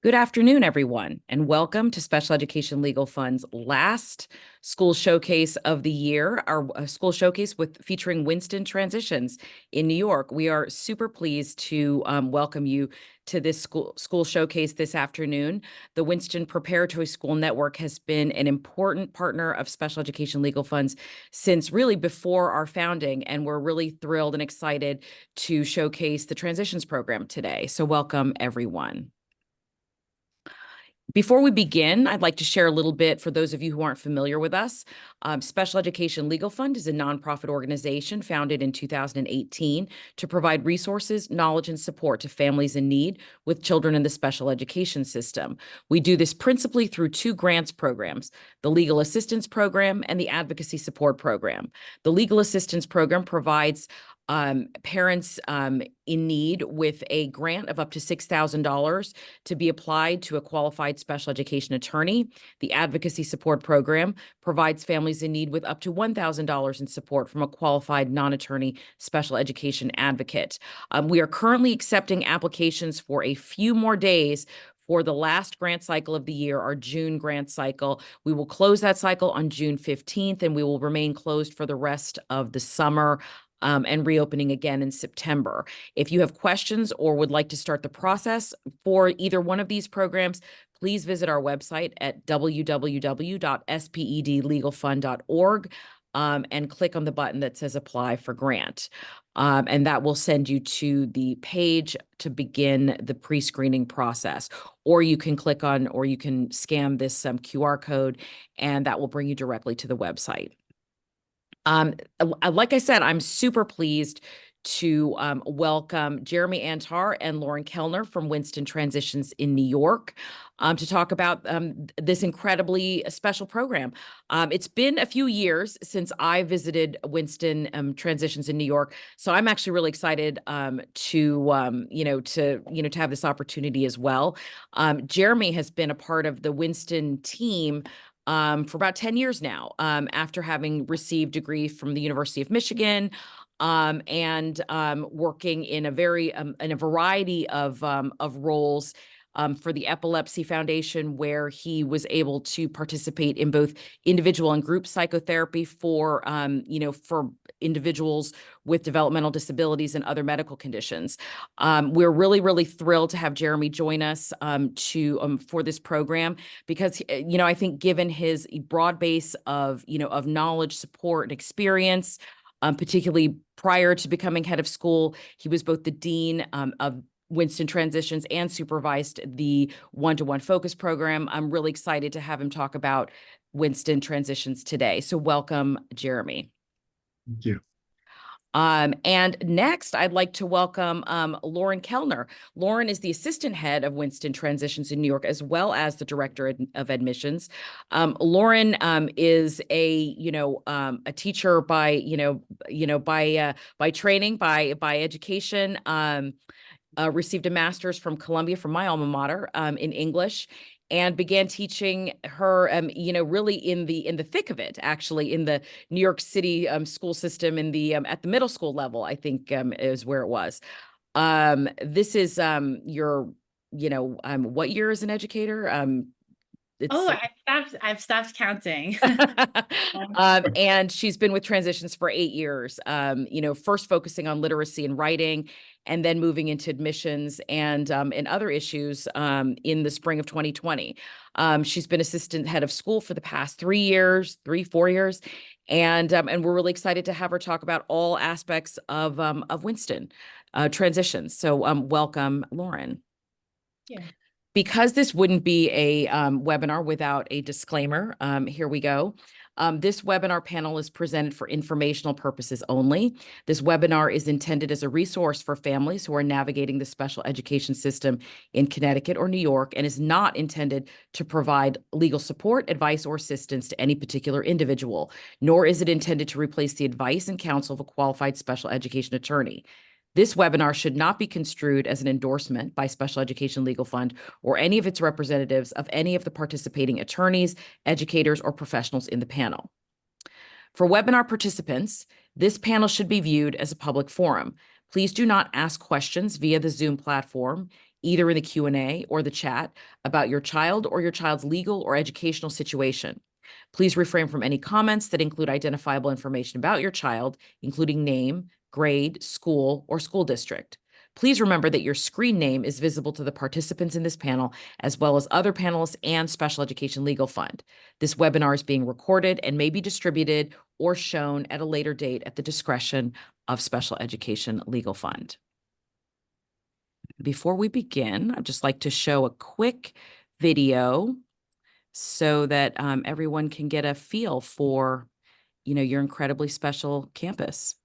Good afternoon, everyone, and welcome to Special Education Legal Fund's last school showcase of the year, our school showcase featuring Winston Transitions in New York. We are super pleased to welcome you to this school showcase this afternoon. The Winston Preparatory School Network has been an important partner of Special Education Legal Funds since really before our founding, and we're really thrilled and excited to showcase the Transitions program today. So welcome, everyone. Before we begin, I'd like to share a little bit for those of you who aren't familiar with us. Special Education Legal Fund is a nonprofit organization founded in 2018 to provide resources, knowledge, and support to families in need with children in the special education system. We do this principally through two grants programs, the Legal Assistance Program and the Advocacy Support Program. The Legal Assistance Program provides parents in need with a grant of up to $6,000 to be applied to a qualified special education attorney. The Advocacy Support Program provides families in need with up to $1,000 in support from a qualified non-attorney special education advocate. We are currently accepting applications for a few more days for the last grant cycle of the year, our June grant cycle. We will close that cycle on June 15th, and we will remain closed for the rest of the summer and reopening again in September. If you have questions or would like to start the process for either one of these programs, please visit our website at www.spedlegalfund.org and click on the button that says Apply for Grant. And that will send you to the page to begin the pre-screening process. Or you can click on, or you can scan this QR code, and that will bring you directly to the website. Like I said, I'm super pleased to welcome Jeremy Antar and Lauren Kellner from Winston Transitions in New York to talk about this incredibly special program. It's been a few years since I visited Winston Transitions in New York, so I'm actually really excited to have this opportunity as well. Jeremy has been a part of the Winston team for about 10 years now, after having received degree from the University of Michigan, and working in a variety of roles for the Epilepsy Foundation, where he was able to participate in both individual and group psychotherapy for individuals with developmental disabilities and other medical conditions. We're really, really thrilled to have Jeremy join us for this program because, I think given his broad base of knowledge, support, and experience, particularly prior to becoming head of school, he was both the dean of Winston Transitions and supervised the one-to-one focus program. I'm really excited to have him talk about Winston Transitions today. So welcome, Jeremy. Thank you. And next, I'd like to welcome Lauren Kellner. Lauren is the assistant head of Winston Transitions in New York, as well as the director of admissions. Lauren is a teacher by training, by education. Received a master's from Columbia, from my alma mater, in English, and began teaching her, really in the thick of it, actually, in the New York City school system, in the at the middle school level, I think is where it was. This is your, what year as an educator? I've stopped counting. And she's been with Transitions for 8 years, first focusing on literacy and writing, and then moving into admissions and other issues in the spring of 2020. She's been assistant head of school for the past 4 years, and we're really excited to have her talk about all aspects of Winston Transitions. So welcome, Lauren. Yeah. Because this wouldn't be a webinar without a disclaimer, here we go. This webinar panel is presented for informational purposes only. This webinar is intended as a resource for families who are navigating the special education system in Connecticut or New York, and is not intended to provide legal support, advice, or assistance to any particular individual, nor is it intended to replace the advice and counsel of a qualified special education attorney. This webinar should not be construed as an endorsement by Special Education Legal Fund or any of its representatives of any of the participating attorneys, educators, or professionals in the panel. For webinar participants, this panel should be viewed as a public forum. Please do not ask questions via the Zoom platform. either in the Q&A or the chat, about your child or your child's legal or educational situation. Please refrain from any comments that include identifiable information about your child, including name, grade, school, or school district. Please remember that your screen name is visible to the participants in this panel, as well as other panelists and Special Education Legal Fund. This webinar is being recorded and may be distributed or shown at a later date at the discretion of Special Education Legal Fund. Before we begin, I'd just like to show a quick video so that everyone can get a feel for, your incredibly special campus.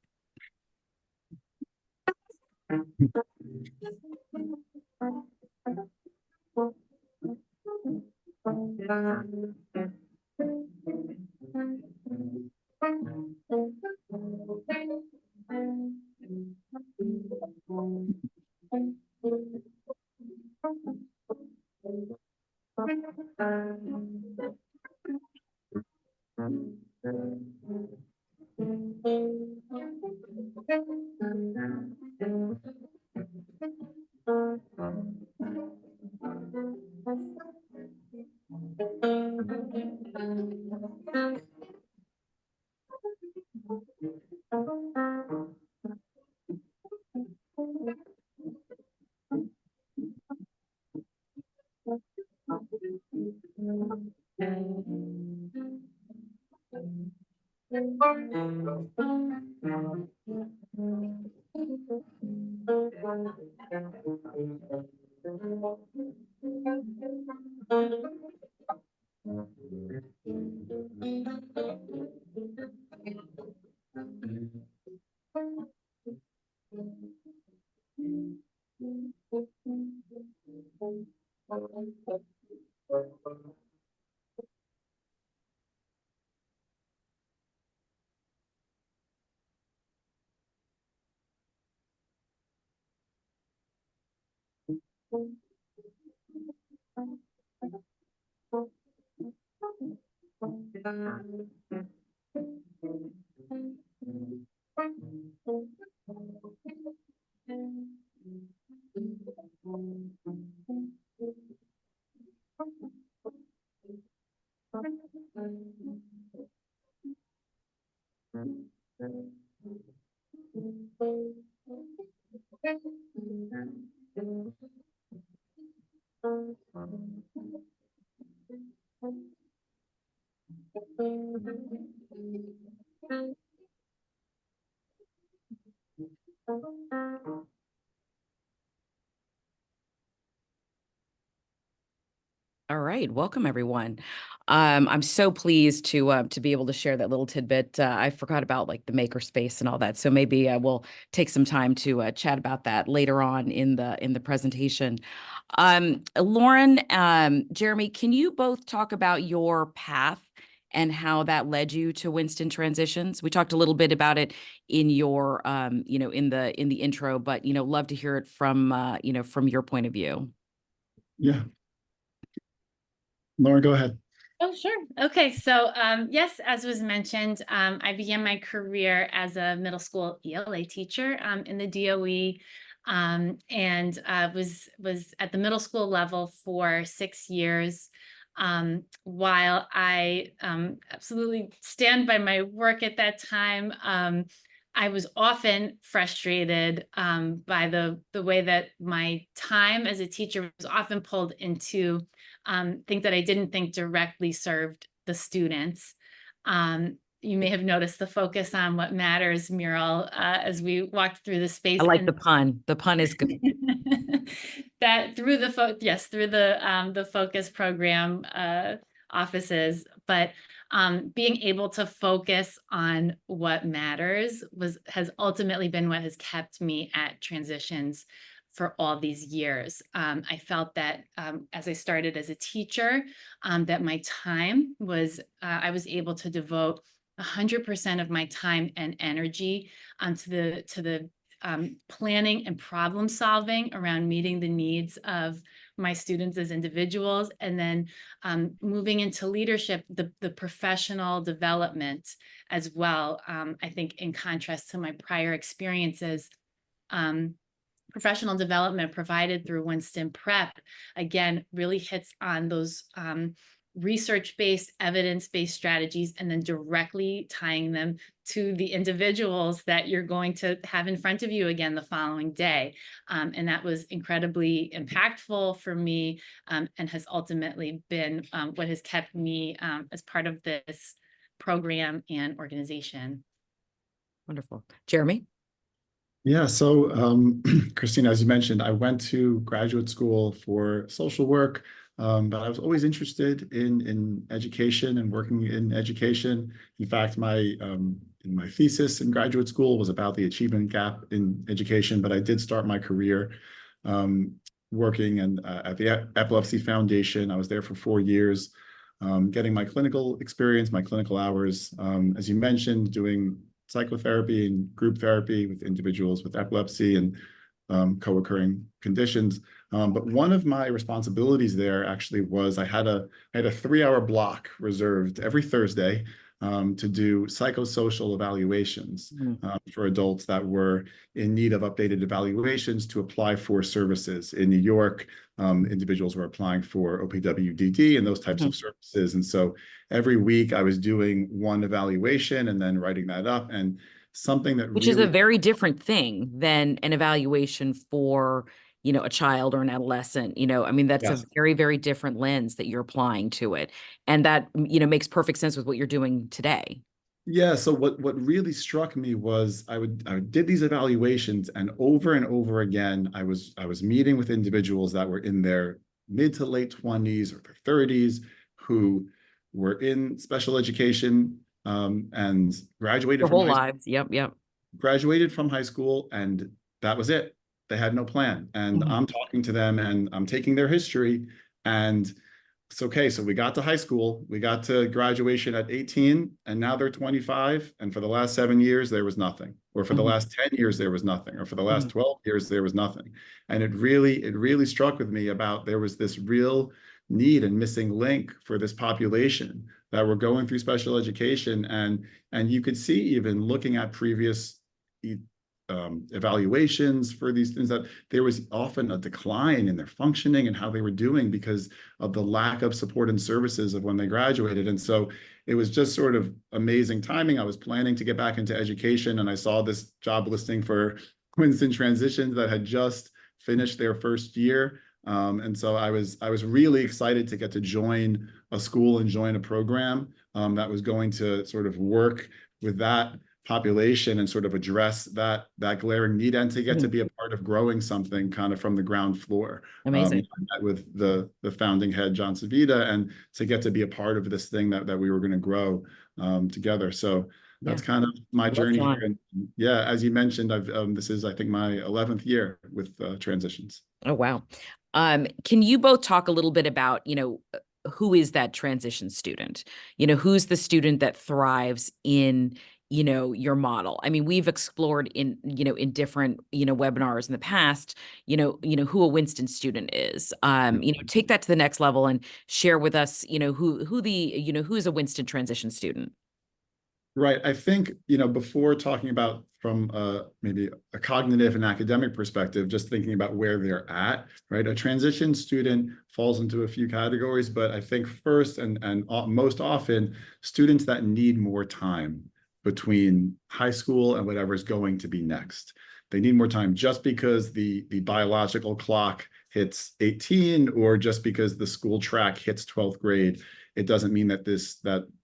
All right, welcome everyone. I'm so pleased to be able to share that little tidbit. I forgot about like the makerspace and all that, so maybe we'll take some time to chat about that later on in the presentation. Lauren, Jeremy, can you both talk about your path and how that led you to Winston Transitions? We talked a little bit about it in your in the intro, but love to hear it from from your point of view. Yeah. Lauren, go ahead. Oh, sure. Okay. So, yes, as was mentioned, I began my career as a middle school ELA teacher in the DOE, and was at the middle school level for 6 years. While I absolutely stand by my work at that time, I was often frustrated by the way that my time as a teacher was often pulled into things that I didn't think directly served the students. You may have noticed the focus on what matters mural as we walked through the space. I like the pun. The pun is good. That through the the focus program offices, but being able to focus on what matters has ultimately been what has kept me at Transitions for all these years. I felt that as I started as a teacher, that my time was, I was able to devote 100% of my time and energy to the planning and problem solving around meeting the needs of my students as individuals, and then moving into leadership, the professional development as well. I think in contrast to my prior experiences, professional development provided through Winston Prep, again, really hits on those research-based, evidence-based strategies, and then directly tying them to the individuals that you're going to have in front of you again the following day. And that was incredibly impactful for me, and has ultimately been what has kept me as part of this program and organization. Wonderful. Jeremy? Yeah, so Christina, as you mentioned, I went to graduate school for social work, but I was always interested in education and working in education. In fact, my thesis in graduate school was about the achievement gap in education, but I did start my career um, working at the Epilepsy Foundation. I was there for 4 years, getting my clinical experience, my clinical hours, as you mentioned, doing psychotherapy and group therapy with individuals with epilepsy and co-occurring conditions. But one of my responsibilities there actually was I had a 3-hour block reserved every Thursday to do psychosocial evaluations for adults that were in need of updated evaluations to apply for services. In New York, individuals were applying for OPWDD and those types of services. And so every week I was doing one evaluation and then writing that up. And something that Which is a very different thing than an evaluation for, a child or an adolescent. I mean, that's Yes. a very, very different lens that you're applying to it. And that, makes perfect sense with what you're doing today. Yeah, so what really struck me was I did these evaluations, and over again I was meeting with individuals that were in their mid to late 20s or their 30s who were in special education and graduated Their from whole high school. lives. Yep. Graduated from high school, and that was it. They had no plan. And I'm talking to them and I'm taking their history, and it's okay. So we got to high school, we got to graduation at 18, and now they're 25. And for the last 7 years, there was nothing. Or for the last 10 years, there was nothing. Or for the last 12 years, there was nothing. And it really struck with me about there was this real need and missing link for this population that were going through special education. And you could see, even looking at previous evaluations for these things, that there was often a decline in their functioning and how they were doing because of the lack of support and services of when they graduated. And so it was just sort of amazing timing. I was planning to get back into education, and I saw this job listing for Winston Transitions that had just finished their first year. And so I was really excited to get to join a school and join a program that was going to sort of work with that population and sort of address that glaring need, and to get to be a part of growing something kind of from the ground floor. Amazing. I met with the founding head, John Savita, and to get to be a part of this thing that we were going to grow together. So that's kind of my journey here. And yeah, as you mentioned, this is, I think, my 11th year with Transitions. Oh, wow. Can you both talk a little bit about, who is that transition student? Who's the student that thrives in, your model? I mean, we've explored in different, webinars in the past, who a Winston student is. Take that to the next level and share with us, who is a Winston transition student? Right. I think, before talking about from maybe a cognitive and academic perspective, just thinking about where they're at, right? A transition student falls into a few categories, but I think first and most often, students that need more time between high school and whatever is going to be next. They need more time just because the biological clock hits 18, or just because the school track hits 12th grade. It doesn't mean that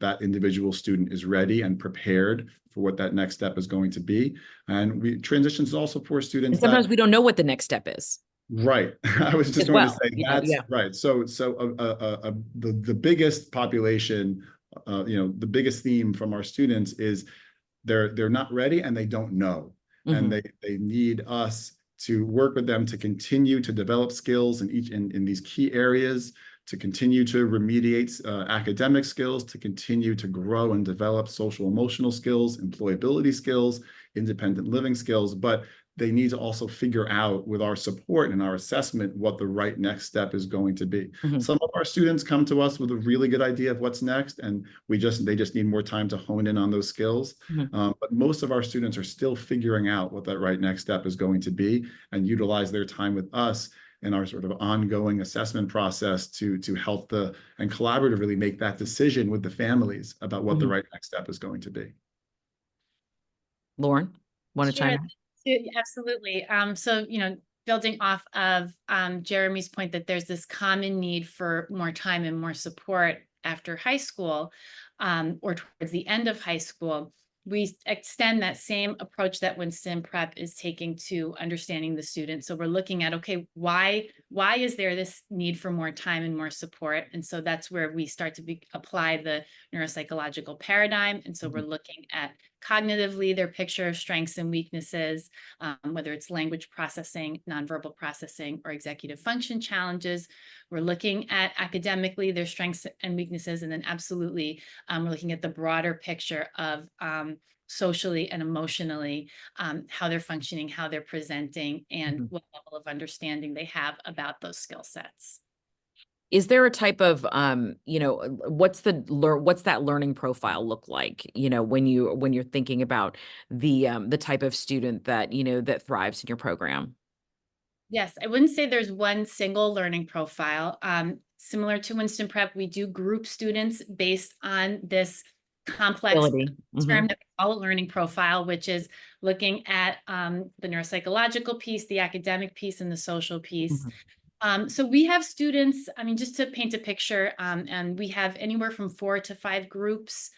that individual student is ready and prepared for what that next step is going to be. And transitions also for students. And sometimes we don't know what the next step is. Right. I was just going to say that's right. So the biggest population, the biggest theme from our students is they're not ready and they don't know. And they need us to work with them to continue to develop skills in these key areas, to continue to remediate academic skills, to continue to grow and develop social emotional skills, employability skills, independent living skills. But they need to also figure out with our support and our assessment what the right next step is going to be. Some of our students come to us with a really good idea of what's next, and they just need more time to hone in on those skills. But most of our students are still figuring out what that right next step is going to be, and utilize their time with us in our sort of ongoing assessment process to help and collaboratively make that decision with the families about what the right next step is going to be. Lauren, want to chime in? Absolutely. So, building off of Jeremy's point that there's this common need for more time and more support after high school, or towards the end of high school, we extend that same approach that Winston Prep is taking to understanding the student. So we're looking at, okay, why is there this need for more time and more support? And so that's where we start to apply the neuropsychological paradigm. And so we're looking at cognitively their picture of strengths and weaknesses, whether it's language processing, nonverbal processing, or executive function challenges. We're looking at academically their strengths and weaknesses, and then absolutely we're looking at the broader picture of socially and emotionally, how they're functioning, how they're presenting, and what level of understanding they have about those skill sets. Is there a type of, what's that learning profile look like, when you're thinking about the type of student that, that thrives in your program? Yes, I wouldn't say there's one single learning profile. Similar to Winston Prep, we do group students based on this complex term that we call a learning profile, which is looking at the neuropsychological piece, the academic piece, and the social piece. So we have students, just to paint a picture, and we have anywhere from 4 to 5 groups,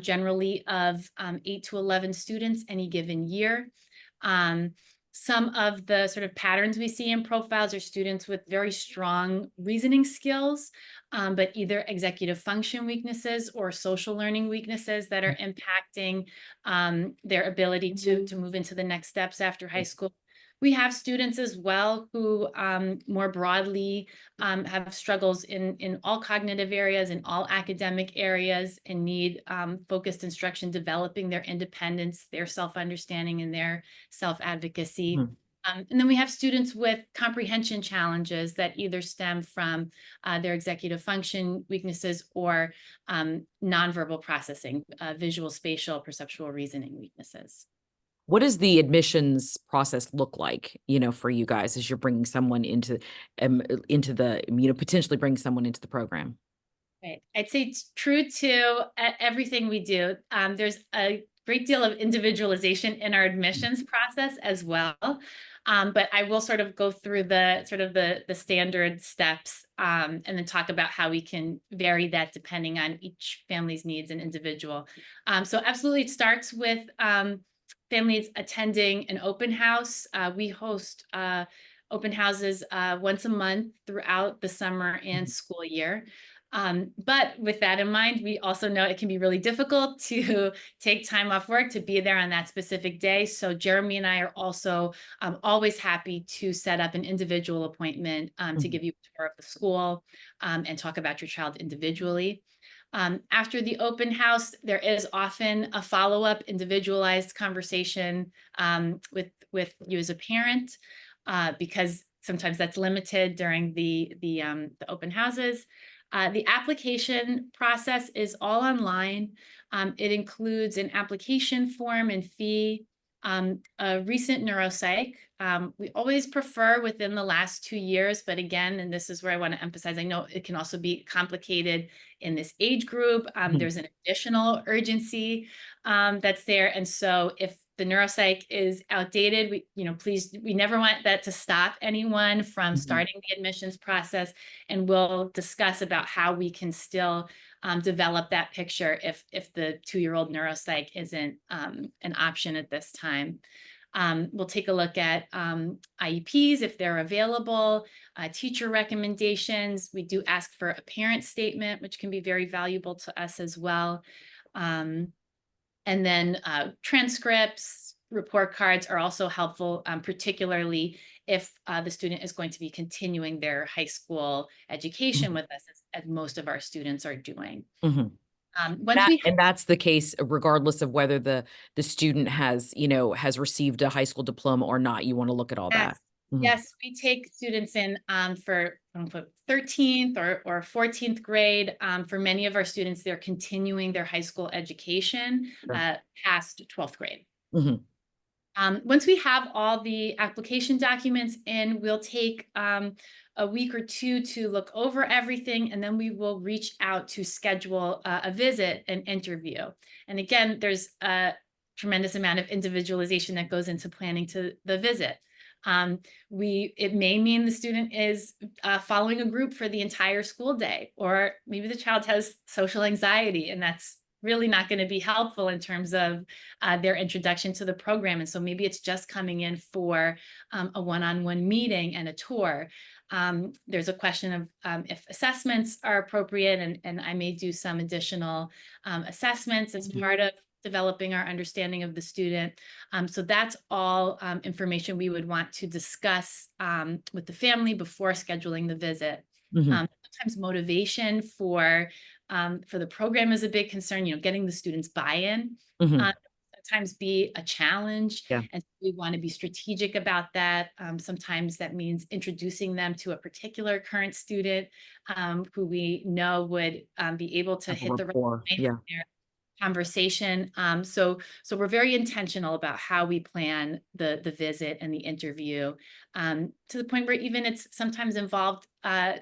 generally of 8 to 11 students any given year. Some of the sort of patterns we see in profiles are students with very strong reasoning skills, but either executive function weaknesses or social learning weaknesses that are impacting their ability to move into the next steps after high school. We have students as well who more broadly have struggles in all cognitive areas, in all academic areas, and need focused instruction, developing their independence, their self-understanding, and their self-advocacy. And then we have students with comprehension challenges that either stem from their executive function weaknesses or nonverbal processing, visual, spatial, perceptual reasoning weaknesses. What does the admissions process look like, for you guys as you're bringing someone into the, potentially bring someone into the program? Right. I'd say it's true to everything we do. There's a great deal of individualization in our admissions process as well. But I will sort of go through the standard steps and then talk about how we can vary that depending on each family's needs and individual. So absolutely it starts with families attending an open house. We host open houses once a month throughout the summer and school year. But with that in mind, we also know it can be really difficult to take time off work to be there on that specific day. So Jeremy and I are also always happy to set up an individual appointment to give you a tour of the school and talk about your child individually. After the open house, there is often a follow-up individualized conversation with you as a parent, because sometimes that's limited during the open houses. The application process is all online. It includes an application form and fee, a recent neuropsych. We always prefer within the last 2 years, but again, and this is where I want to emphasize, I know it can also be complicated in this age group. There's an additional urgency that's there. And so if the neuropsych is outdated, we never want that to stop anyone from starting the admissions process. And we'll discuss about how we can still develop that picture if the 2-year-old neuropsych isn't an option at this time. We'll take a look at IEPs if they're available, teacher recommendations. We do ask for a parent statement, which can be very valuable to us as well. And then transcripts, report cards are also helpful, particularly if the student is going to be continuing their high school education with us, as most of our students are doing. Once we And that's the case regardless of whether the student has, has received a high school diploma or not. You want to look at all that. Yes, Mhm. yes, we take students in for quote unquote 13th or 14th grade. For many of our students, they're continuing their high school education Sure. past 12th grade. Mhm. Once we have all the application documents in, we'll take a week or two to look over everything, and then we will reach out to schedule a visit and interview. And again, there's a tremendous amount of individualization that goes into planning to the visit. It may mean the student is following a group for the entire school day, or maybe the child has social anxiety, and that's really not going to be helpful in terms of their introduction to the program. And so maybe it's just coming in for a one-on-one meeting and a tour. There's a question of if assessments are appropriate, and I may do some additional assessments as part of developing our understanding of the student. So that's all information we would want to discuss with the family before scheduling the visit. Mhm. Sometimes motivation for the program is a big concern, getting the students buy-in. Mhm. Sometimes be a challenge, Yeah. and we want to be strategic about that. Sometimes that means introducing them to a particular current student who we know would be able to Have a hit the right rapport. point Yeah. in their conversation. So we're very intentional about how we plan the visit and the interview, to the point where even it's sometimes involved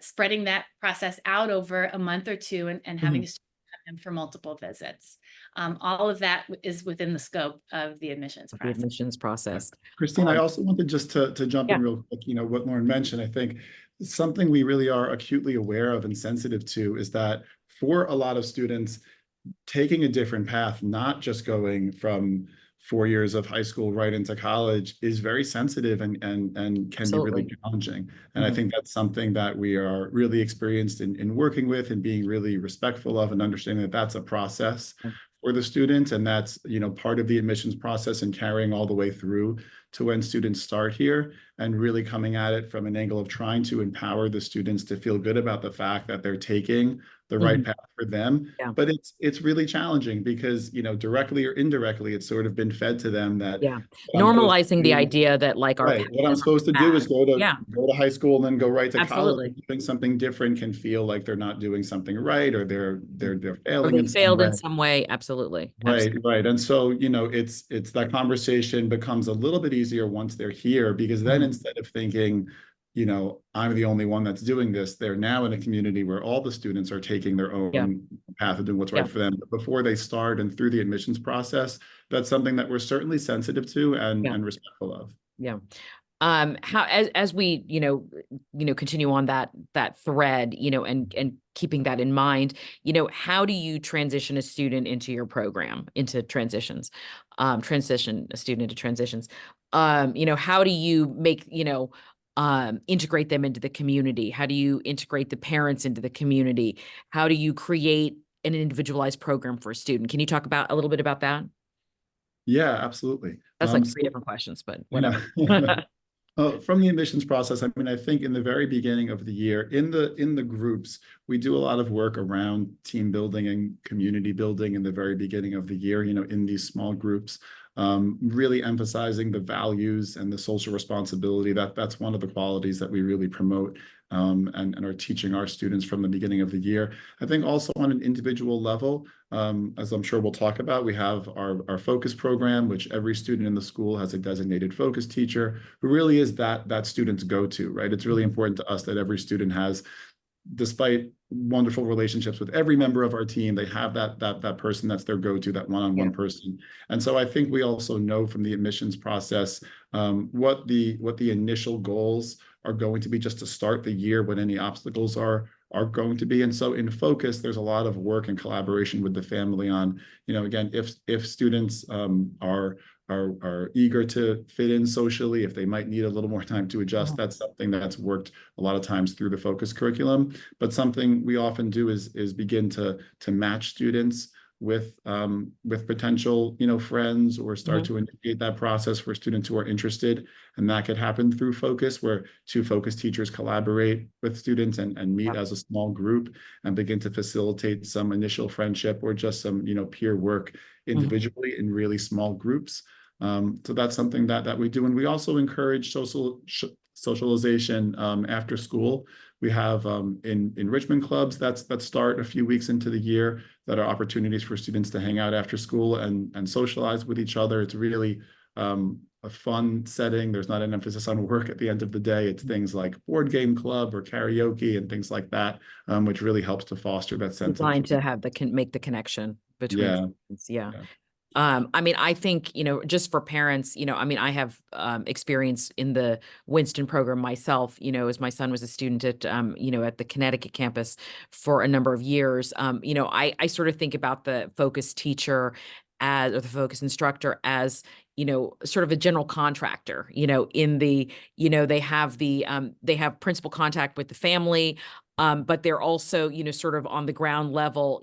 spreading that process out over a month or two, and having Mhm. a student come in for multiple visits. All of that is within the scope of the admissions The process. admissions process. Christine, I Um, also wanted just to jump Yeah. in real quick. What Lauren mentioned, I think something we really are acutely aware of and sensitive to is that for a lot of students, taking a different path, not just going from 4 years of high school right into college, is very sensitive and can be really Absolutely. challenging. And I Mhm. think that's something that we are really experienced in working with and being really respectful of, and understanding that that's a process Yeah. for the students, and that's part of the admissions process, and carrying all the way through to when students start here, and really coming at it from an angle of trying to empower the students to feel good about the fact that they're taking the right Mhm. path for them. Yeah. But it's really challenging because directly or indirectly, it's sort of been fed to them that Yeah. what I'm supposed to Normalizing the do, idea that like our right, path what I'm is supposed to do is bad. Yeah, go to high school and then go right to college. absolutely. Doing something different can feel like they're not doing something right, or they're Or failing they in some failed way. in some way. Absolutely. Right, Absolutely. right. And so, it's that conversation becomes a little bit easier once they're here, because then Mhm. instead of thinking, I'm the only one that's doing this, they're now in a community where all the students are taking their Yeah. own path of doing what's Yeah. right for them. But before they start and through the admissions process, that's something that we're certainly sensitive to and, Yeah. and respectful of. Yeah. How as we continue on that thread, and keeping that in mind, how do you transition a student into your program, into transitions, transition a student into transitions? How do you make, integrate them into the community? How do you integrate the parents into the community? How do you create an individualized program for a student? Can you talk about a little bit about that? Yeah, absolutely. That's like three So different questions, but yeah. whatever. From the admissions process, I mean, I think in the very beginning of the year, in the groups, we do a lot of work around team building and community building in the very beginning of the year, in these small groups, really emphasizing the values and the social responsibility. That's one of the qualities that we really promote, and are teaching our students from the beginning of the year. I think also on an individual level, as I'm sure we'll talk about, we have our focus program, which every student in the school has a designated focus teacher who really is that student's go-to, right? It's really important to us that every student has, despite wonderful relationships with every member of our team, they have that person that's their go-to, that one-on-one Yeah. person. And so I think we also know from the admissions process, what the initial goals are going to be, just to start the year, what any obstacles are going to be. And so in focus, there's a lot of work and collaboration with the family on, again, if students are eager to fit in socially, if they might need a little more time to adjust, Mhm. that's something that's worked a lot of times through the focus curriculum. But something we often do is begin to match students with potential, friends, or start to initiate that process for students who are interested. And that could happen through focus, where two focus teachers collaborate with students and meet Yeah. as a small group and begin to facilitate some initial friendship or just some, peer work individually in really small groups. So that's something that we do. And we also encourage socialization after school. We have enrichment clubs that start a few weeks into the year that are opportunities for students to hang out after school and socialize with each other. It's really a fun setting. There's not an emphasis on work at the end of the day. It's things like board game club or karaoke and things like that, which really helps to foster that sense of Designed to community. have make the connection between Yeah, students. Yeah. yeah. I mean, I think, just for parents, I mean, I have experience in the Winston program myself, as my son was a student at, at the Connecticut campus for a number of years. I sort of think about the focus teacher or the focus instructor as, sort of a general contractor, in the, they have principal contact with the family. But they're also, sort of on the ground level,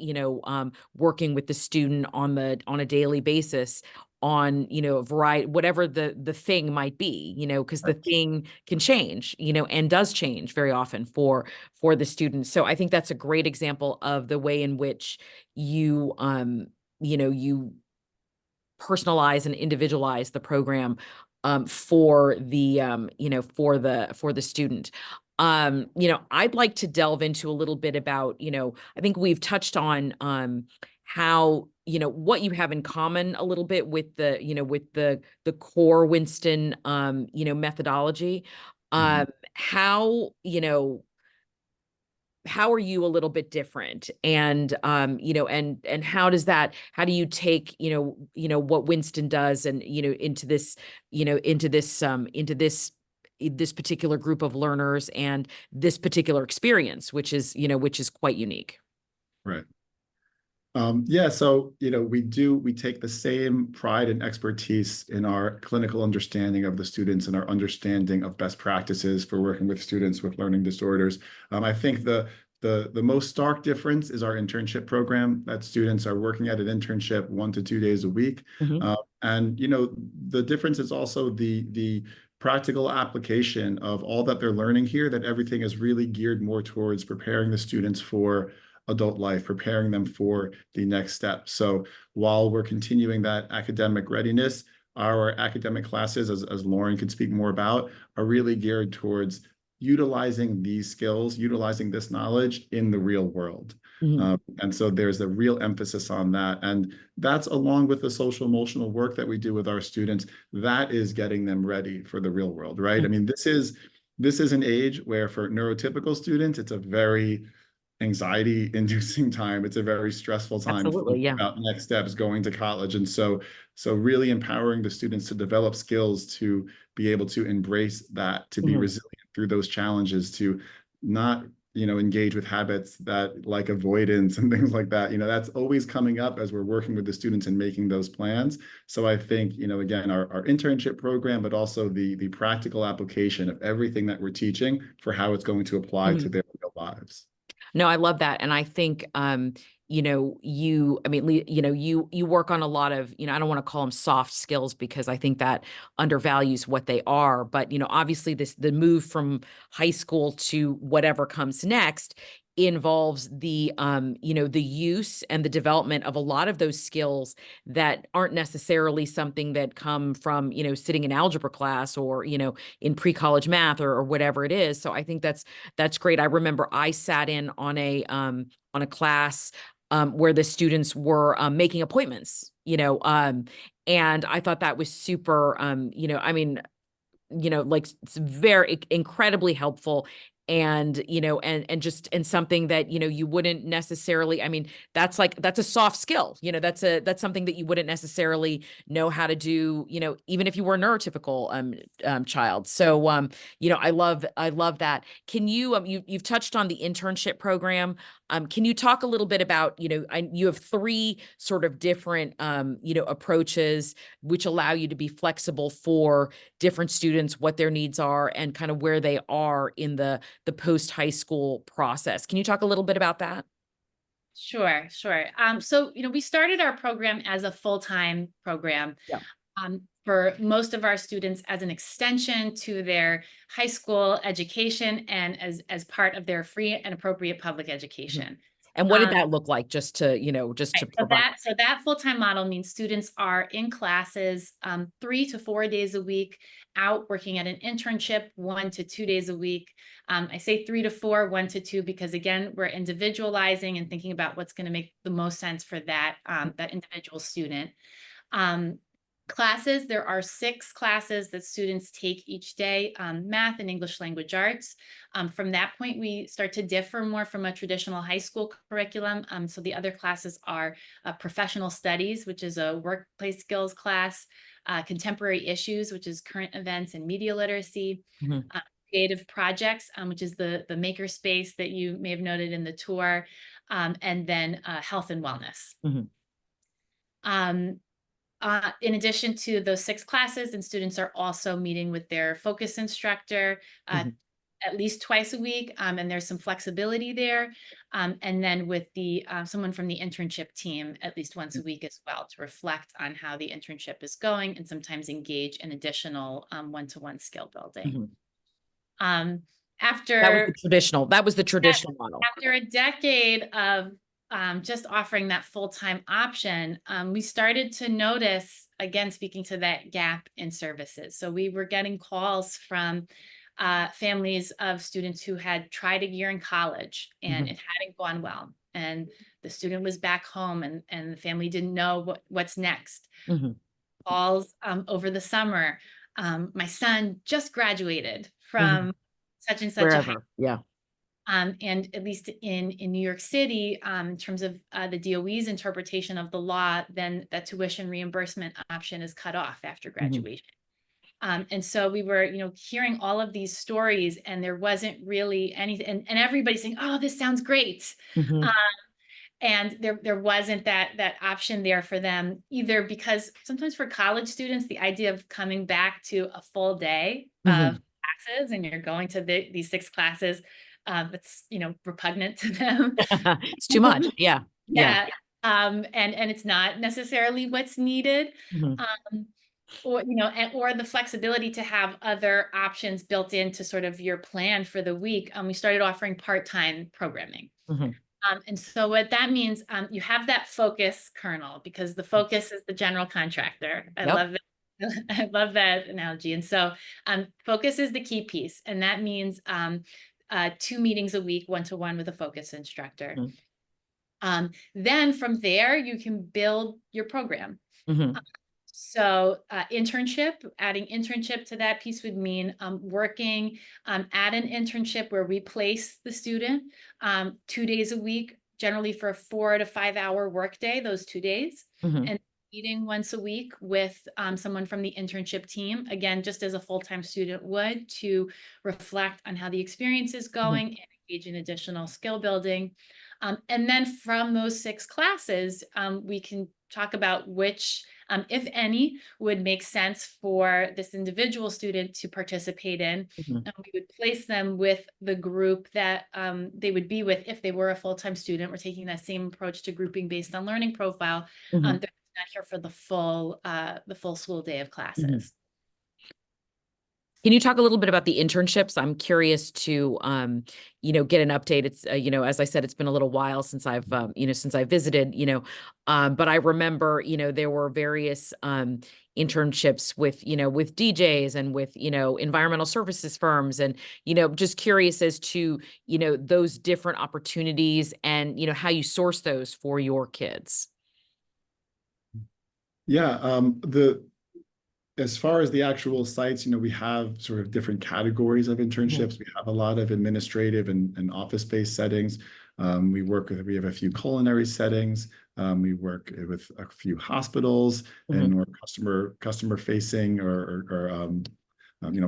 working with the student on a daily basis on, a variety, whatever the thing might be, because the Right. thing can change, and does change very often for the students. So I think that's a great example of the way in which you personalize and individualize the program for the for the student. I'd like to delve into a little bit about, I think we've touched on how, what you have in common a little bit with the core Winston methodology. Mhm. How, how are you a little bit different, and and how do you take what Winston does, and into this this particular group of learners and this particular experience, which is quite unique. Right. Yeah, so we take the same pride and expertise in our clinical understanding of the students and our understanding of best practices for working with students with learning disorders. I think the most stark difference is our internship program, that students are working at an internship 1 to 2 days a week. Mhm. And the difference is also the practical application of all that they're learning here, that everything is really geared more towards preparing the students for adult life, preparing them for the next step. So while we're continuing that academic readiness, our academic classes, as Lauren could speak more about, are really geared towards utilizing these skills, utilizing this knowledge in the real world. Mhm. And so there's a real emphasis on that. And that's along with the social emotional work that we do with our students, that is getting them ready for the real world, right? I mean, this is an age where for neurotypical students, it's a very anxiety inducing time. It's a very stressful time Absolutely, thinking yeah. about next steps, going to college. And so really empowering the students to develop skills to be able to embrace that, to be Mhm. resilient through those challenges, to not, engage with habits that like avoidance and things like that. That's always coming up as we're working with the students and making those plans. So I think, again, our internship program, but also the practical application of everything that we're teaching for how it's going to apply to Mhm. their real lives. No, I love that. And I think, I mean, you work on a lot of, I don't want to call them soft skills because I think that undervalues what they are. But, obviously the move from high school to whatever comes next involves the use and the development of a lot of those skills that aren't necessarily something that come from, sitting in algebra class or, in pre-college math or whatever it is. So I think that's great. I remember I sat in on a class where the students were making appointments, and I thought that was super, I mean, like it's very incredibly helpful. And, and something that, you wouldn't necessarily, I mean, that's a soft skill, that's something that you wouldn't necessarily know how to do, even if you were a neurotypical child. So, I love that. Can you, you've touched on the internship program. Can you talk a little bit about, you have three sort of different, approaches which allow you to be flexible for different students, what their needs are, and kind of where they are in the post high school process. Can you talk a little bit about that? Sure, sure. So, we started our program as a full-time program Yeah. for most of our students as an extension to their high school education and as part of their free and appropriate public Mhm. education. And what did that look like? Just to, just Right. to So provide. that full-time model means students are in classes 3 to 4 days a week, out working at an internship 1 to 2 days a week. I say 3 to 4, 1 to 2, because again, we're individualizing and thinking about what's going to make the most sense for that individual student. Um, Classes, there are 6 classes that students take each day, math and English language arts. From that point, we start to differ more from a traditional high school curriculum. So the other classes are professional studies, which is a workplace skills class, contemporary issues, which is current events and media literacy, Mhm. creative projects, which is the maker space that you may have noted in the tour, and then health and wellness. Mhm. Um, in addition to those 6 classes, and students are also meeting with their focus instructor Mhm. at least twice a week, and there's some flexibility there. And then with the someone from the internship team at least once a week as well, to reflect on how the internship is going and sometimes engage in additional one-to-one skill building. Mhm. Um, That was the after traditional. That was the traditional model. after a decade of just offering that full-time option, we started to notice, again, speaking to that gap in services. So we were getting calls from families of students who had tried a year in college and Mhm. it hadn't gone well. And the student was back home and the family didn't know what's next. Mhm. Calls over the summer. My son just graduated Mhm. from such and such a high. Wherever. Yeah. And at least in New York City, in terms of the DOE's interpretation of the law, then that tuition reimbursement option is cut off after Mhm. graduation. And so we were, hearing all of these stories, and there wasn't really anything, and everybody's saying, "Oh, this sounds great," uh, Mhm. and there wasn't that option there for them either, because sometimes for college students, the idea of coming back to a full day of Mhm. classes and you're going to these 6 classes, it's repugnant to them. It's too much. Yeah. Yeah. Yeah, and it's not necessarily what's needed. Mhm. Um, or the flexibility to have other options built into sort of your plan for the week. We started offering part-time programming. Mhm. And so what that means, you have that focus kernel, because the focus is the general contractor. I Yep. love that. I love that analogy. And so focus is the key piece. And that means 2 meetings a week, 1-to-1 with a focus instructor. Mhm. Then from there, you can build your program. Mhm. So adding internship to that piece would mean working at an internship where we place the student 2 days a week, generally for a 4 to 5 hour workday, those 2 days, Mhm. and meeting once a week with someone from the internship team, again, just as a full-time student would, to reflect on how the experience is Mhm. going and engage in additional skill building. And then from those 6 classes, we can talk about which, if any, would make sense for this individual student to participate in. Mhm. And we would place them with the group that they would be with if they were a full-time student. We're taking that same approach to grouping based on learning profile. Mhm. They're not here for the full school day of Mhm. classes. Can you talk a little bit about the internships? I'm curious to, get an update. It's, as I said, it's been a little while since since I visited, but I remember, there were various, internships with DJs and with, environmental services firms and, just curious as to, those different opportunities and, how you source those for your kids. Yeah, as far as the actual sites, we have sort of different categories of Mhm. internships. We have a lot of administrative and office-based settings. We have a few culinary settings. We work with a few hospitals and Mhm. more customer facing or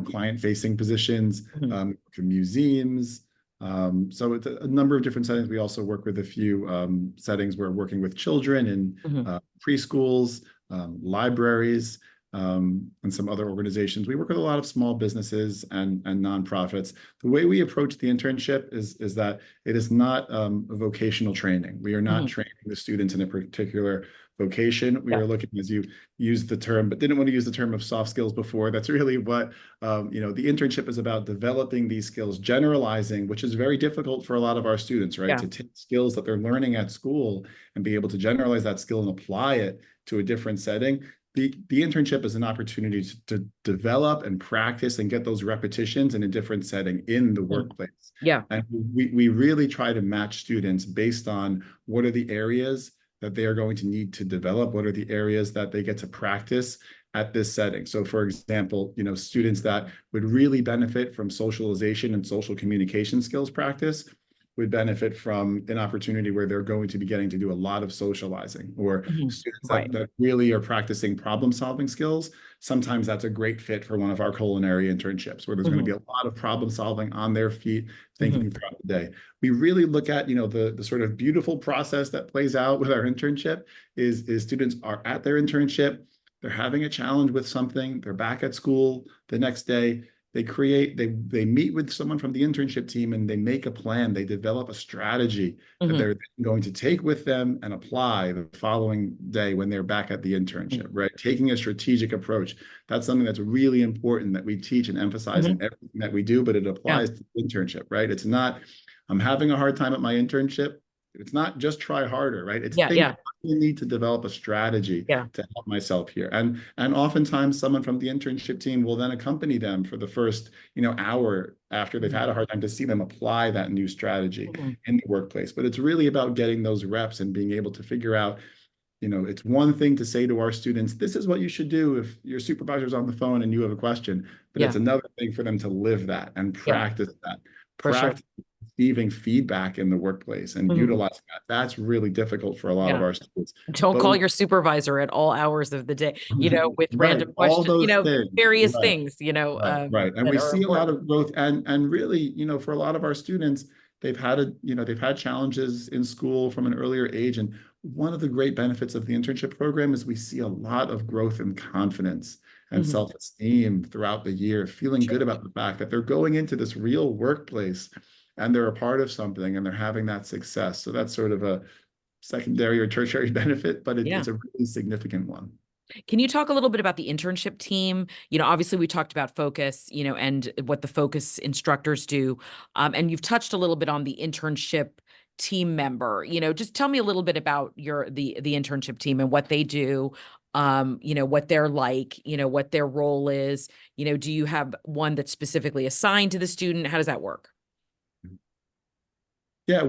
client facing positions, Mhm. museums. So it's a number of different settings. We also work with a few settings. We're working with children in Mhm. preschools, libraries. and some other organizations. We work with a lot of small businesses and nonprofits. The way we approach the internship is that it is not a vocational training. We are not training the students in a particular vocation. We are looking, as you used the term, but didn't want to use the term of soft skills before. That's really what, the internship is about: developing these skills, generalizing, which is very difficult for a lot of our students, right? To take skills that they're learning at school and be able to generalize that skill and apply it to a different setting. The internship is an opportunity to develop and practice and get those repetitions in a different setting in the workplace. And we really try to match students based on what are the areas that they are going to need to develop, what are the areas that they get to practice at this setting. So for example, students that would really benefit from socialization and social communication skills practice would benefit from an opportunity where they're going to be getting to do a lot of socializing, or students that really are practicing problem-solving skills. Sometimes that's a great fit for one of our culinary internships, where there's going to be a lot of problem-solving on their feet, thinking throughout the day. We really look at, the sort of beautiful process that plays out with our internship is students are at their internship, they're having a challenge with something, they're back at school the next day. They meet with someone from the internship team and they make a plan. They develop a strategy that they're going to take with them and apply the following day when they're back at the internship, right? Taking a strategic approach. That's something that's really important that we teach and emphasize in everything that we do, but it applies to the internship, right? It's not, I'm having a hard time at my internship. It's not just try harder, right? It's I need to develop a strategy to help myself here. And oftentimes someone from the internship team will then accompany them for the first, hour after they've had a hard time, to see them apply that new strategy in the workplace. But it's really about getting those reps and being able to figure out, it's one thing to say to our students, this is what you should do if your supervisor's on the phone and you have a question, but it's another thing for them to live that and practice that. Practice receiving feedback in the workplace and utilizing that. That's really difficult for a lot of our students. Don't call your supervisor at all hours of the day, with random questions, various things, Right. And we see a lot of growth, and really, for a lot of our students, they've had challenges in school from an earlier age. And one of the great benefits of the internship program is we see a lot of growth in confidence and self-esteem throughout the year, feeling good about the fact that they're going into this real workplace and they're a part of something and they're having that success. So that's sort of a secondary or tertiary benefit, but it's a really significant one. Can you talk a little bit about the internship team? Obviously we talked about focus, and what the focus instructors do. And you've touched a little bit on the internship team member. Just tell me a little bit about the internship team and what they do, what they're like, what their role is. Do you have one that's specifically assigned to the student? How does that work? Yeah,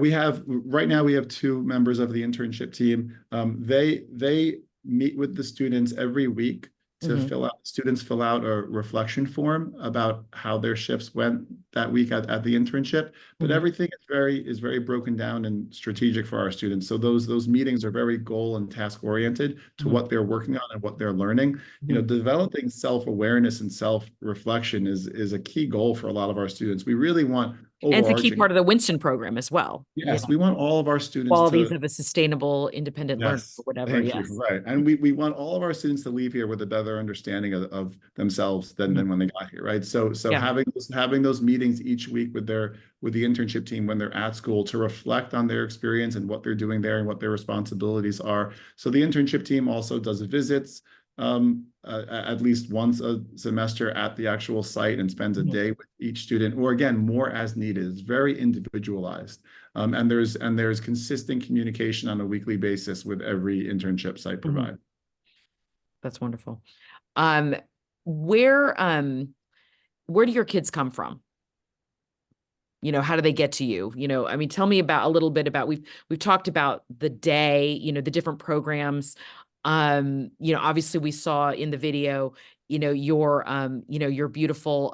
right now we have two members of the internship team. They meet with the students every week to students fill out a reflection form about how their shifts went that week at the internship. But everything is very broken down and strategic for our students. So those meetings are very goal and task oriented to what they're working on and what they're learning. Developing self-awareness and self-reflection is a key goal for a lot of our students. We really want and it's a key part of the Winston program as well. Yes, we want all of our students qualities of a sustainable, independent learner or whatever. Thank you. Right. And we want all of our students to leave here with a better understanding of themselves than when they got here, right? So having those meetings each week with the internship team when they're at school to reflect on their experience and what they're doing there and what their responsibilities are. So the internship team also does visits at least once a semester at the actual site and spends a day with each student, or again, more as needed. It's very individualized. And there's consistent communication on a weekly basis with every internship site provided. That's wonderful. Where do your kids come from? How do they get to you? Tell me a little bit about, we've talked about the day, the different programs. Obviously we saw in the video, your beautiful,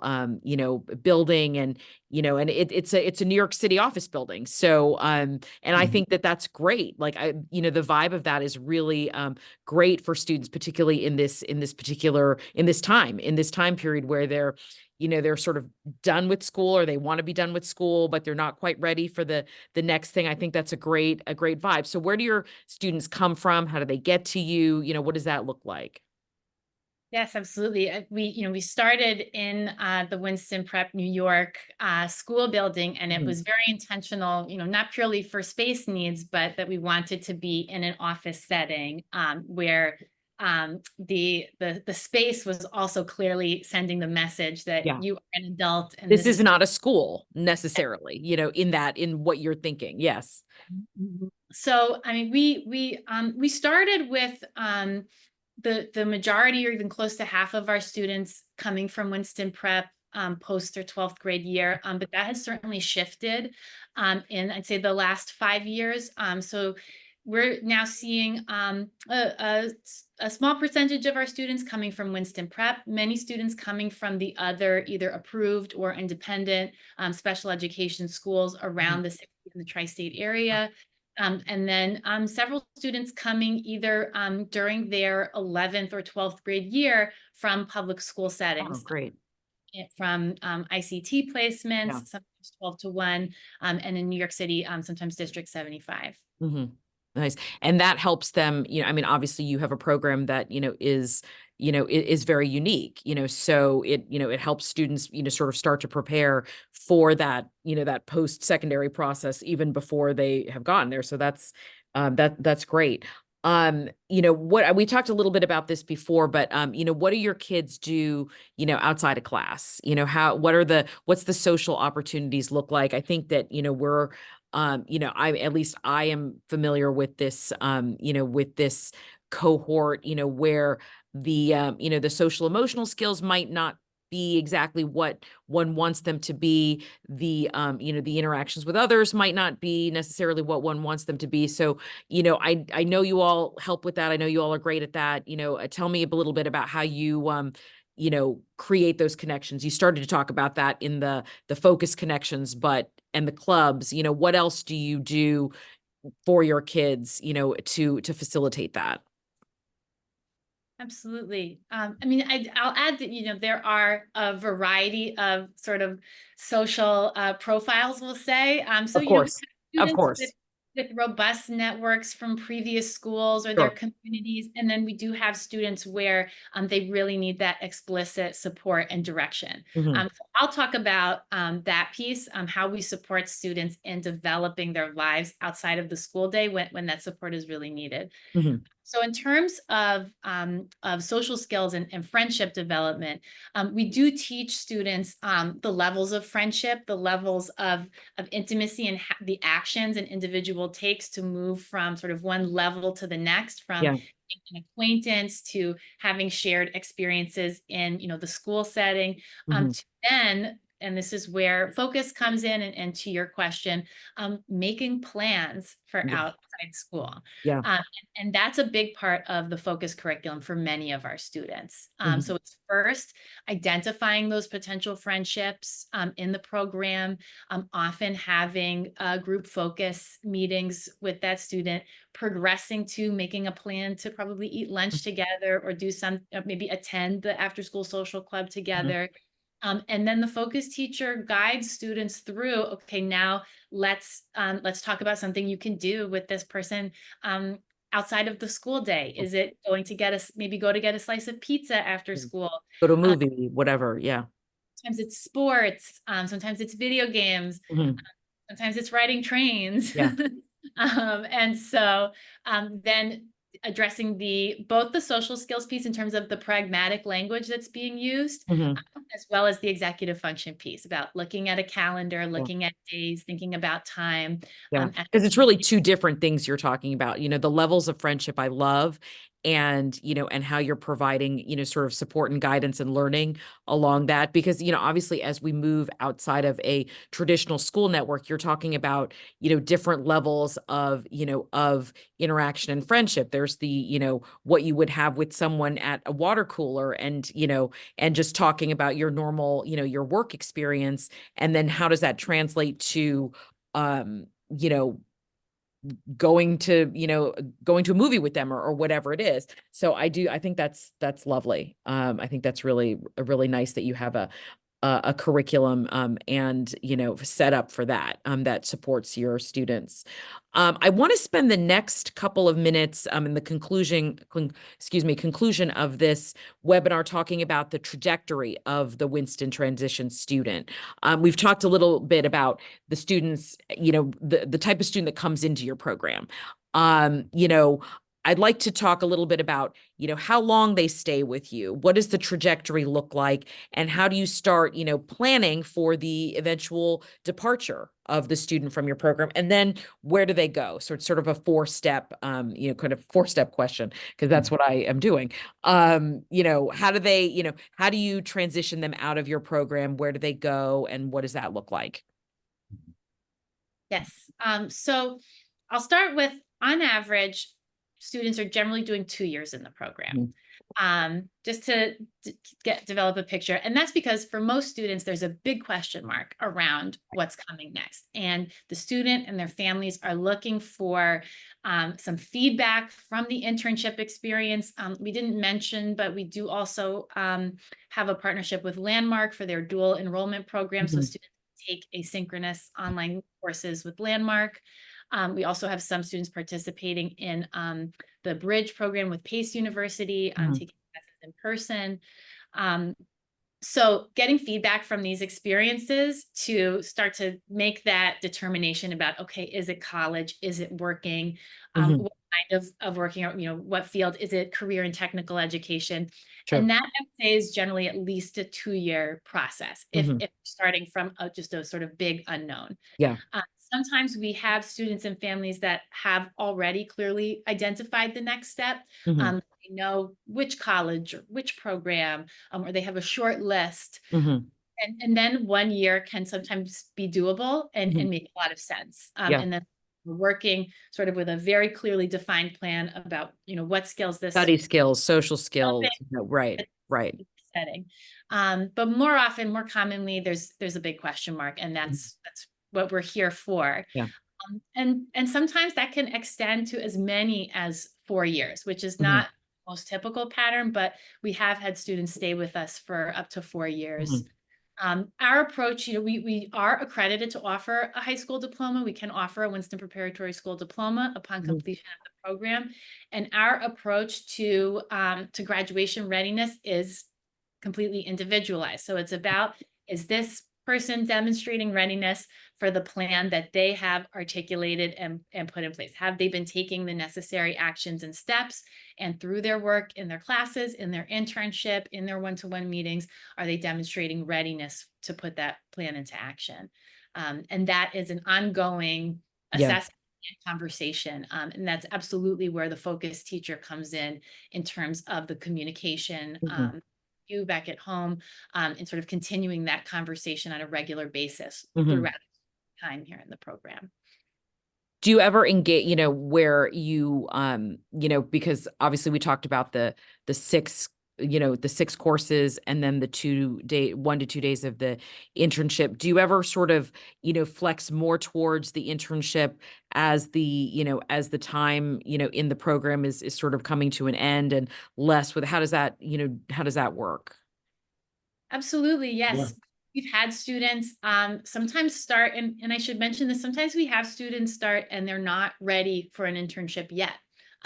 building and, and it's a New York City office building. So, and I think that's great. Like, the vibe of that is really, great for students, particularly in this time period where they're sort of done with school, or they want to be done with school, but they're not quite ready for the next thing. I think that's a great vibe. So where do your students come from? How do they get to you? What does that look like? Yes, absolutely. We started in the Winston Prep New York school building, and it Mhm. was very intentional, not purely for space needs, but that we wanted to be in an office setting where the space was also clearly sending the message that Yeah. you are an adult and This this is is. not a school necessarily, in what you're thinking. Yes. Mhm. So, I mean, we started with the majority or even close to half of our students coming from Winston Prep post their 12th grade year, but that has certainly shifted in, I'd say, the last 5 years. So we're now seeing a small percentage of our students coming from Winston Prep, many students coming from the other either approved or independent special education schools Mhm. around the city in the tri-state area. And then several students coming either during their 11th or 12th grade year from public school Oh, settings, great. from ICT placements, Yeah. sometimes 12-1, and in New York City, sometimes District 75. Hmm. Nice. And that helps them, I mean, obviously you have a program that, is very unique, so it helps students, sort of start to prepare for that, that post-secondary process even before they have gotten there. So that's great. What we talked a little bit about this before, but what do your kids do, outside of class? What's the social opportunities look like? I think that, I am familiar with this, with this cohort, where the social emotional skills might not be exactly what one wants them to be. The interactions with others might not be necessarily what one wants them to be. So, I know you all help with that. I know you all are great at that. Tell me a little bit about how you, create those connections. You started to talk about that in the focus connections, but and the clubs, what else do you do for your kids, to facilitate that? Absolutely. I mean, I'll add that, there are a variety of sort of social profiles, we'll say. So, Of we course. have Of students course. with robust networks from previous schools or their Sure. communities. And then we do have students where they really need that explicit support and direction. Hmm. So I'll talk about that piece, how we support students in developing their lives outside of the school day when that support is really needed. Hmm. So in terms of social skills and friendship development, we do teach students the levels of friendship, the levels of intimacy, and the actions an individual takes to move from sort of one level to the next, from Yeah. an acquaintance to having shared experiences in, the school setting, Hmm. to then, and this is where focus comes in, and to your question, making plans for Yeah. outside school. Yeah. Um, and that's a big part of the focus curriculum for many of our students. Hmm. So it's first identifying those potential friendships in the program, often having group focus meetings with that student, progressing to making a plan to probably eat lunch together or do some, maybe attend the after school social club Hmm. together. And then the focus teacher guides students through, okay, now let's talk about something you can do with this person um, outside of the school day. Is it going to maybe go to get a slice of pizza after school? Go to a Uh, movie, whatever. Yeah. Sometimes it's sports, sometimes it's video games, Hmm. sometimes it's riding trains. Yeah. And so then addressing both the social skills piece in terms of the pragmatic language that's being used, Hmm. as well as the executive function piece about looking at a calendar, Yeah. looking at days, thinking about time. Yeah, And because it's really two different things you're talking about. The levels of friendship I love, and and how you're providing, sort of support and guidance and learning along that. Because obviously, as we move outside of a traditional school network, you're talking about different levels of of interaction and friendship. There's the what you would have with someone at a water cooler, and and just talking about your normal your work experience, and then how does that translate to um you know going to a movie with them, or whatever it is. So I think that's lovely. I think that's really nice that you have a curriculum and, set up for that, that supports your students. I want to spend the next couple of minutes in the conclusion of this webinar talking about the trajectory of the Winston transition student. We've talked a little bit about the students, the type of student that comes into your program. I'd like to talk a little bit about, how long they stay with you. What does the trajectory look like? And how do you start, planning for the eventual departure of the student from your program? And then where do they go? So it's sort of a four-step, kind of four-step question, because that's what I am doing. How do they, how do you transition them out of your program? Where do they go? And what does that look like? Yes. So I'll start with, on average, students are generally doing 2 years in the program, just to develop a picture. And that's because for most students, there's a big question mark around what's coming next. And the student and their families are looking for some feedback from the internship experience. We didn't mention, but we do also have a partnership with Landmark for their dual enrollment program. So students take asynchronous online courses with Landmark. We also have some students participating in the Bridge program with Pace University, taking classes in person. So getting feedback from these experiences to start to make that determination about, okay, is it college? Is it working? What kind of working, what field? Is it career and technical education? Sure. And that, I would say, is generally at least a 2-year process if starting from just a sort of big unknown. Yeah. Sometimes we have students and families that have already clearly identified the next step. They know which college or which program, or they have a short list. And then 1 year can sometimes be doable and make a lot of sense. And then we're working sort of with a very clearly defined plan about, what skills this study skills, social skills, right. Setting. But more commonly, there's a big question mark, and that's what we're here for. Yeah. And sometimes that can extend to as many as 4 years, which is not the most typical pattern, but we have had students stay with us for up to 4 years. Our approach, we are accredited to offer a high school diploma. We can offer a Winston Preparatory School diploma upon completion of the program. And our approach to graduation readiness is completely individualized. So it's about, is this person demonstrating readiness for the plan that they have articulated and put in place? Have they been taking the necessary actions and steps? And through their work in their classes, in their internship, in their one-to-one meetings, are they demonstrating readiness to put that plan into action? And that is an ongoing assessment and conversation. And that's absolutely where the focus teacher comes in terms of the communication you back at home, and sort of continuing that conversation on a regular basis throughout time here in the program. Do you ever engage, where you, because obviously we talked about the 6, the 6 courses and then the 1 to 2 days of the internship. Do you ever sort of, flex more towards the internship as the time, in the program is sort of coming to an end, and less with, how does that work? Absolutely. Yes. Yeah. We've had students sometimes start, and I should mention this, sometimes we have students start and they're not ready for an internship yet.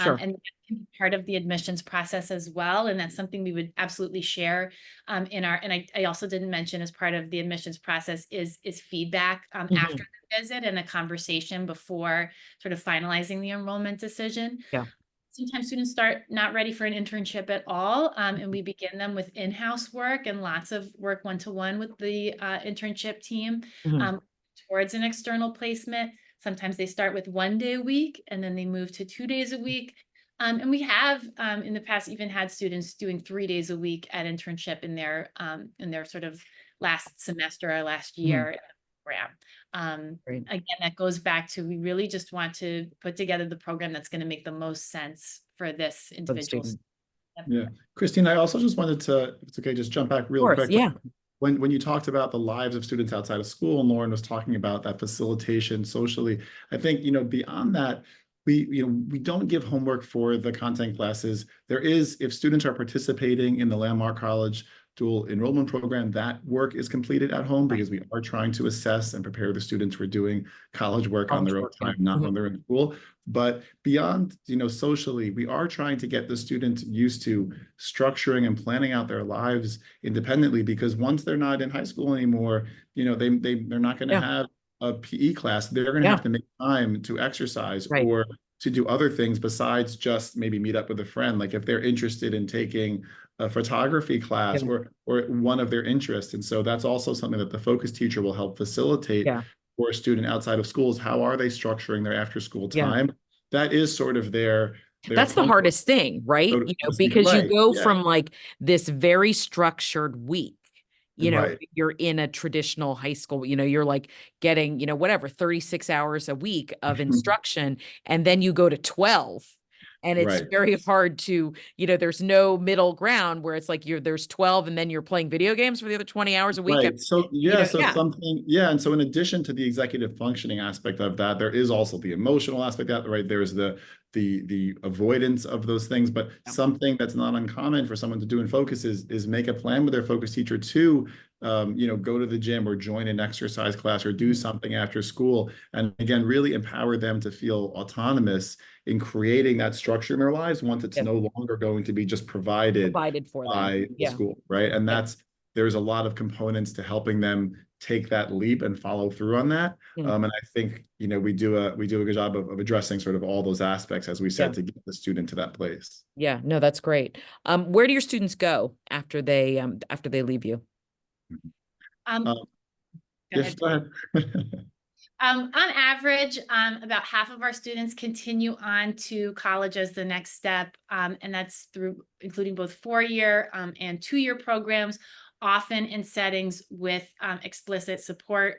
Sure. And that can be part of the admissions process as well. And that's something we would absolutely share and I also didn't mention, as part of the admissions process is feedback after the visit and a conversation before sort of finalizing the enrollment decision. Yeah. Sometimes students start not ready for an internship at all, and we begin them with in-house work and lots of work one-to-one with the internship team towards an external placement. Sometimes they start with 1 day a week and then they move to 2 days a week. And we have in the past even had students doing 3 days a week at internship in their sort of last semester or last year in the program. Again, that goes back to, we really just want to put together the program that's going to make the most sense for this individual. Yeah. Christine, I also just wanted to, if it's okay, just jump back real quick. Yeah. When you talked about the lives of students outside of school, and Lauren was talking about that facilitation socially, I think, beyond that, we don't give homework for the content classes. There is, if students are participating in the Landmark College dual enrollment program, that work is completed at home because we are trying to assess and prepare the students for doing college work on College their own work, yeah. time, not Mhm. when they're in school. But beyond, socially, we are trying to get the students used to structuring and planning out their lives independently, because once they're not in high school anymore, they're not going to Yeah. have a PE class. They're going to Yeah. have to make time to exercise Right. or to do other things besides just maybe meet up with a friend. Like if they're interested in taking a photography class Yeah. or one of their interests. And so that's also something that the focus teacher will help facilitate Yeah. for a student outside of schools. How are they structuring their after school Yeah. time? That is sort of their That's the homework, hardest thing, right? so to speak. Because you Right. go Yeah. from like this very structured week, Right. you're in a traditional high school, you're like getting, whatever, 36 hours a week of instruction, and then you go to 12. And it's Right. very hard to, there's no middle ground where it's like there's 12 and then you're playing video games for the other 20 hours a week. Right. So yeah, so Yeah. something, yeah. And so in addition to the executive functioning aspect of that, there is also the emotional aspect of that, right? There's the avoidance of those things. But Yeah. something that's not uncommon for someone to do in focus is make a plan with their focus teacher to go to the gym or join an exercise class or do something after school. And again, really empower them to feel autonomous in creating that structure in their lives once it's Yeah. no longer going to be just provided for them. by the Yeah. school, right? And Yeah. there's a lot of components to helping them take that leap and follow through on that. Yeah. And I think, we do a good job of addressing sort of all those aspects, as we said, Yeah. to get the student to that place. Yeah, no, that's great. Where do your students go after they leave you? Go Yes, ahead. go ahead. On average, about half of our students continue on to college as the next step, and that's through including both 4-year and 2-year programs, often in settings with explicit support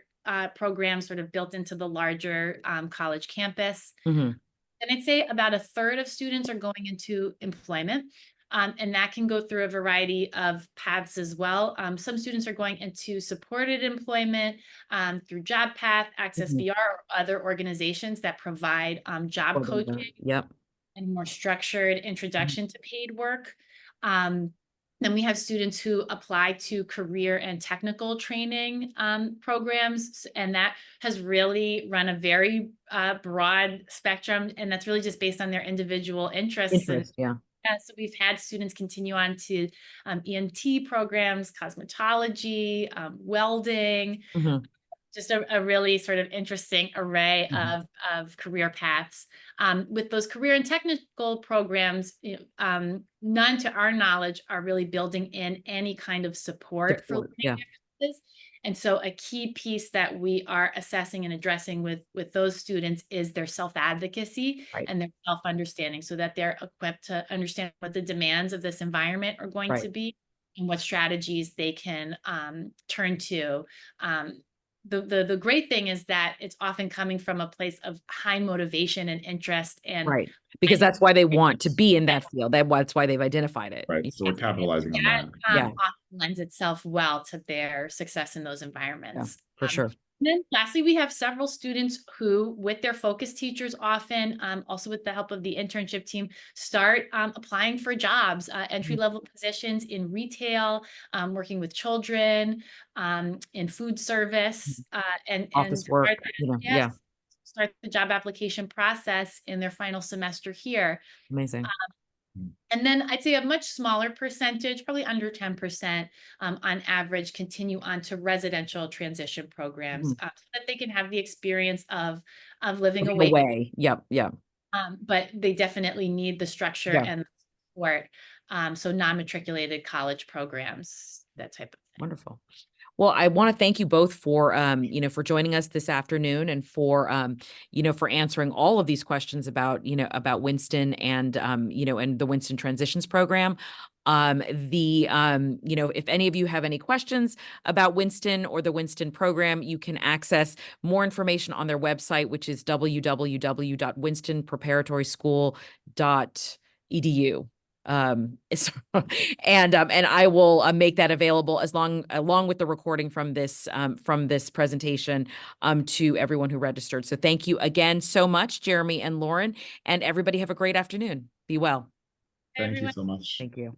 programs sort of built into the larger college campus. Mhm. And I'd say about a third of students are going into employment. And that can go through a variety of paths as well. Some students are going into supported employment through Job Path, Access Mhm. VR, or other organizations that provide job coaching Yep. and more structured introduction to paid work. Then we have students who apply to career and technical training programs, and that has really run a very broad spectrum, and that's really just based on their individual interests. Yeah. So we've had students continue on to ENT programs, cosmetology, welding, Mhm. just a really sort of interesting array Mhm. of career paths. With those career and technical programs, none to our knowledge are really building in any kind of support for learning Yeah. differences. And so a key piece that we are assessing and addressing with those students is their self-advocacy Right. and their self-understanding, so that they're equipped to understand what the demands of this environment are going to be and what strategies they can turn to. The great thing is that it's often coming from a place of high motivation and interest, and Right. Because that's why they want to be in that field. That's why they've identified it. Right. So we're capitalizing on that. Yeah. often lends itself well to their success in those Yeah, environments. for sure. And then lastly, we have several students who, with their focus teachers, often also with the help of the internship team, start applying for jobs, entry-level positions in retail, working with children, in food service, and Office work, yes, start the job application process in their final semester here. Amazing. And then I'd say a much smaller percentage, probably under 10%, on average, continue on to residential transition programs, so that they can have the experience of living away. Yep. Yeah. But they definitely need the structure Yeah. and support. So non-matriculated college programs, that type of thing. Wonderful. Well, I want to thank you both for, for joining us this afternoon and for, for answering all of these questions about, about Winston and, and the Winston Transitions Program. If any of you have any questions about Winston or the Winston program, you can access more information on their website, which is www.winstonpreparatoryschool.edu. And I will make that available along with the recording from this presentation to everyone who registered. So thank you again so much, Jeremy and Lauren, and everybody have a great afternoon. Be well. Thank you so much. Thank you.